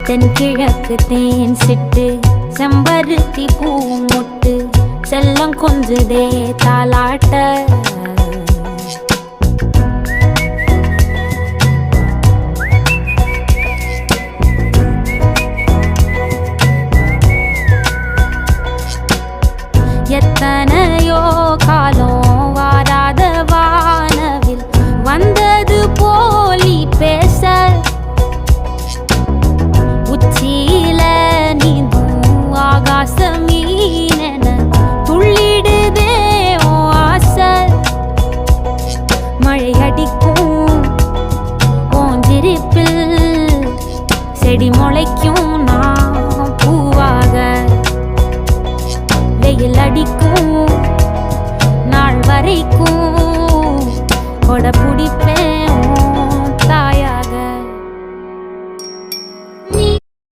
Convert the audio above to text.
தென்கிழக்கு தேன் சிட்டு செம்பருத்தி பூ முட்டு செல்லம் கொஞ்சுதே தாலாட்ட எத்தனையோ காலம் வாராத வானவில் வந்தது போலி பேச உச்சியில நீந்தும் ஆகாச மீனென துள்ளிடுதே ஓ ஆசை மழை அடிக்கும் ஓஞ்சிருப்பில் செடி முளைக்கும் நான் பூவாக வெயில் அடிக்கும் நாள் வரைக்கும் கொடை பிடிப்பேன்